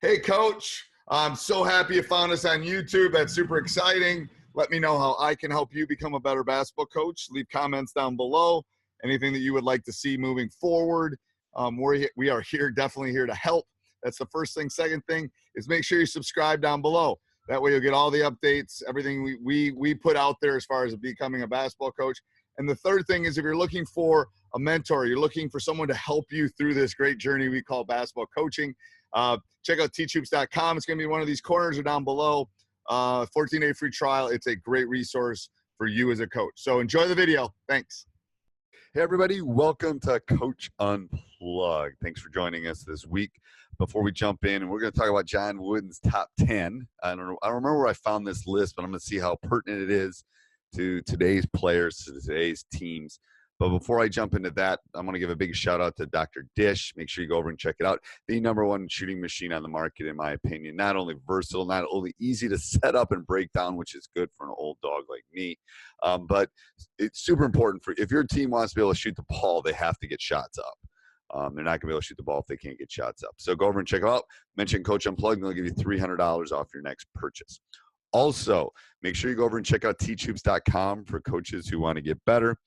Hey, Coach. I'm so happy you found us on YouTube. That's super exciting. Let me know how I can help you become a better basketball coach. Leave comments down below. Anything that you would like to see moving forward. We are here, definitely here to help. That's the first thing. Second thing is make sure you subscribe down below. That way you'll get all the updates, everything we put out there as far as becoming a basketball coach. And the third thing is if you're looking for a mentor, you're looking for someone to help you through this great journey we call basketball coaching, check out teachhoops.com. It's going to be one of these corners or down below. 14-day free trial. It's a great resource for you as a coach. So enjoy the video. Thanks. Hey, everybody. Welcome to Coach Unplugged. Thanks for joining us this week. Before we jump in, we're going to talk about John Wooden's top 10. I don't remember where I found this list, but I'm going to see how pertinent it is to today's players, to today's teams. But before I jump into that, I'm going to give a big shout out to Dr. Dish. Make sure you go over and check it out. The #1 shooting machine on the market, in my opinion. Not only versatile, not only easy to set up and break down, which is good for an old dog like me, but it's super important for if your team wants to be able to shoot the ball, they have to get shots up. They're not going to be able to shoot the ball if they can't get shots up. So go over and check it out. Mention Coach Unplugged, and they'll give you $300 off your next purchase. Also, make sure you go over and check out teachhoops.com for coaches who want to get better.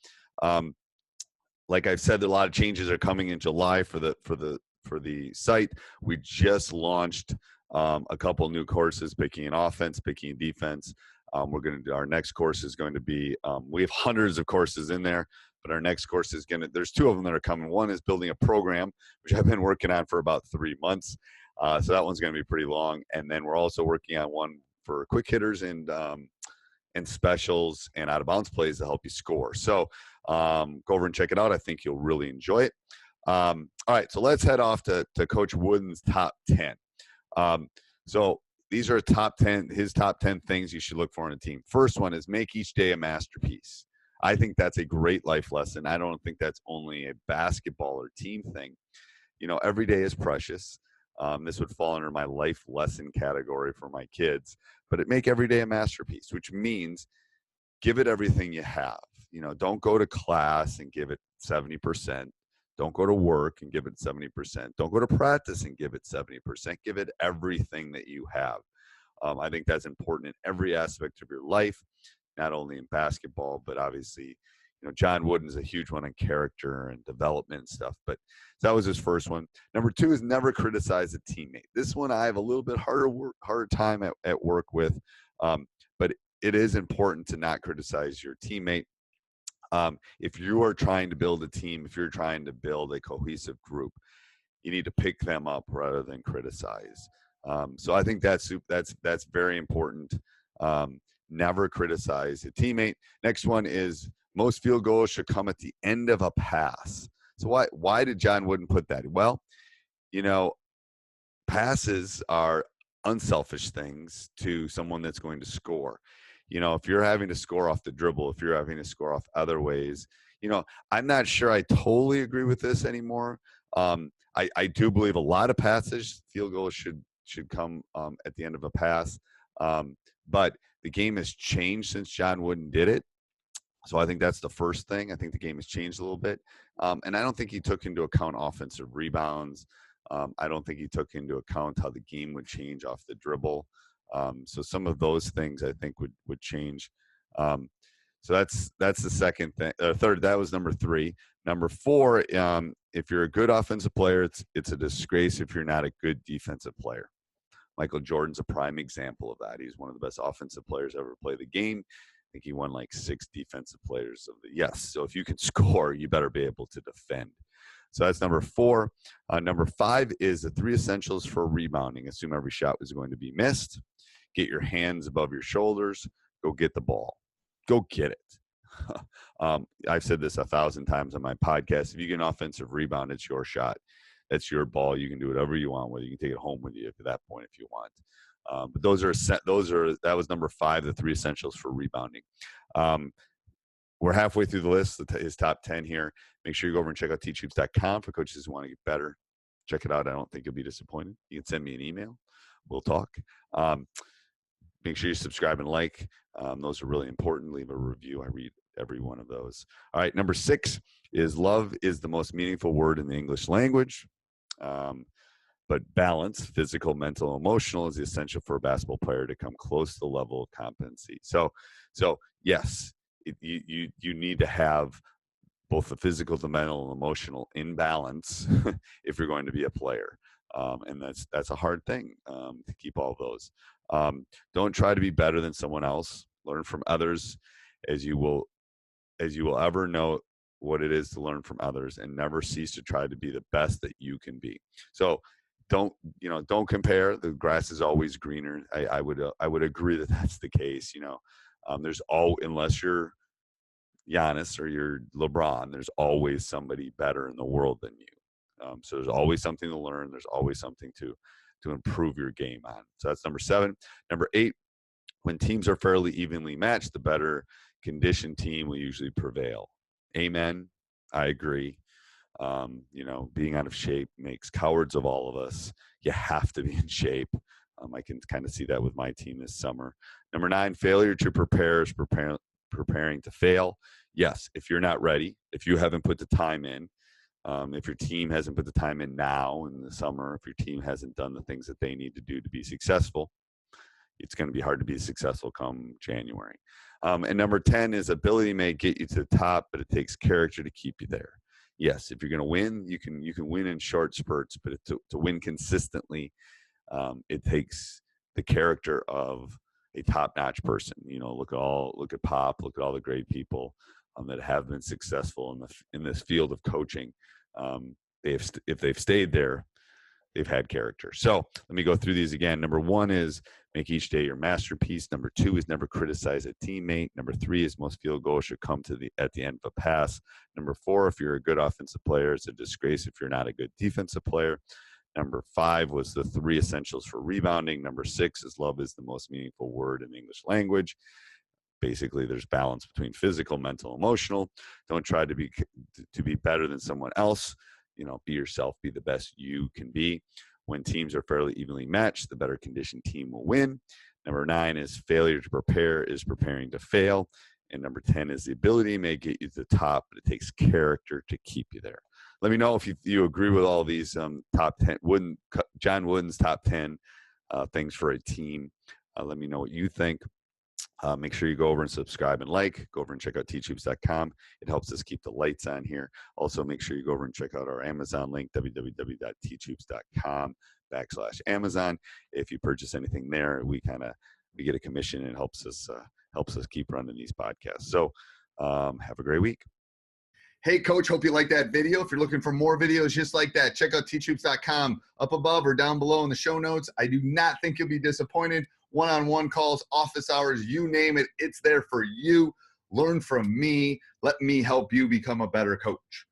Like I've said, a lot of changes are coming in July for the site. We just launched a couple new courses, picking an offense, picking a defense. We're going to do our next course is going to be we have hundreds of courses in there, but our next course is going to there's two of them that are coming. One is building a program, which I've been working on for about 3 months. So that one's going to be pretty long. And then we're also working on one for quick hitters and specials and out of bounds plays to help you score. So go over and check it out. I think you'll really enjoy it. All right, so let's head off to Coach Wooden's top 10. So these are his top 10 things you should look for in a team. First one is make each day a masterpiece. I think that's a great life lesson. I don't think that's only a basketball or team thing. You know, every day is precious. This would fall under my life lesson category for my kids, but make every day a masterpiece, which means give it everything you have. You know, don't go to class and give it 70%. Don't go to work and give it 70%. Don't go to practice and give it 70%. Give it everything that you have. I think that's important in every aspect of your life, not only in basketball, but obviously, you know, John Wooden's a huge one on character and development and stuff, but that was his first one. Number 2 is never criticize a teammate. This one I have a little bit harder time at work with, but it is important to not criticize your teammate. If you are trying to build a team, if you're trying to build a cohesive group, you need to pick them up rather than criticize. So I think that's very important. Never criticize a teammate. Next one is most field goals should come at the end of a pass. So why did John Wooden put that? Well, you know, passes are unselfish things to someone that's going to score. You know, if you're having to score off the dribble, if you're having to score off other ways, you know, I'm not sure I totally agree with this anymore. I do believe a lot of passes, field goals should come at the end of a pass. But the game has changed since John Wooden did it. So I think that's the first thing. I think the game has changed a little bit. And I don't think he took into account offensive rebounds. I don't think he took into account how the game would change off the dribble. So some of those things I think would change. So that's the second thing. Third, that was number 3. Number 4, if you're a good offensive player, it's a disgrace if you're not a good defensive player. Michael Jordan's a prime example of that. He's one of the best offensive players ever play the game. I think he won like 6 defensive players of the yes. So if you can score, you better be able to defend. So that's number 4. Number 5 is the 3 essentials for rebounding. Assume every shot was going to be missed. Get your hands above your shoulders. Go get the ball. Go get it. I've said this 1,000 times on my podcast. If you get an offensive rebound, it's your shot. That's your ball. You can do whatever you want with it. You can take it home with you at that point if you want. But that was number 5, the 3 essentials for rebounding. We're halfway through the list, his top 10 here. Make sure you go over and check out teachhoops.com for coaches who want to get better. Check it out. I don't think you'll be disappointed. You can send me an email. We'll talk. Make sure you subscribe and like. Those are really important. Leave a review. I read every one of those. All right, number 6 is love is the most meaningful word in the English language. But balance, physical, mental, emotional, is essential for a basketball player to come close to the level of competency. So yes, you need to have both the physical, the mental, and emotional in balance if you're going to be a player. And that's a hard thing to keep all of those. Don't try to be better than someone else. Learn from others, as you will ever know what it is to learn from others, and never cease to try to be the best that you can be. So don't compare. The grass is always greener. I would agree that that's the case. There's unless you're Giannis or you're LeBron, there's always somebody better in the world than you. So there's always something to learn. There's always something to improve your game on. So that's number 7. Number 8, when teams are fairly evenly matched, the better conditioned team will usually prevail. Amen. I agree. Being out of shape makes cowards of all of us. You have to be in shape. I can kind of see that with my team this summer. Number 9, failure to prepare is preparing to fail. Yes, if you're not ready, if you haven't put the time in, if your team hasn't put the time in now in the summer, if your team hasn't done the things that they need to do to be successful, it's going to be hard to be successful come January. And number 10 is ability may get you to the top, but it takes character to keep you there. Yes, if you're going to win, you can win in short spurts, but to win consistently, it takes the character of a top-notch person. Look at Pop, look at all the great people that have been successful in this field of coaching. If they've stayed there, they've had character. So let me go through these again. Number 1 is make each day your masterpiece. Number 2 is never criticize a teammate. Number 3 is most field goals should come at the end of a pass. Number 4, if you're a good offensive player, it's a disgrace if you're not a good defensive player. Number 5 was the 3 essentials for rebounding. Number 6 is love is the most meaningful word in the English language. Basically, there's balance between physical, mental, emotional. Don't try to be better than someone else. Be yourself, be the best you can be. When teams are fairly evenly matched, the better conditioned team will win. Number 9 is failure to prepare is preparing to fail. And number 10 is the ability may get you to the top, but it takes character to keep you there. Let me know if you agree with all these top 10, John Wooden's top 10 things for a team. Let me know what you think. Make sure you go over and subscribe and like. Go over and check out teachhoops.com. It helps us keep the lights on here. Also, make sure you go over and check out our Amazon link, www.teachhoops.com/Amazon. If you purchase anything there, we get a commission, and it helps us keep running these podcasts. So have a great week. Hey, Coach, hope you like that video. If you're looking for more videos just like that, check out teachhoops.com up above or down below in the show notes. I do not think you'll be disappointed. One-on-one calls, office hours, you name it, it's there for you. Learn from me. Let me help you become a better coach.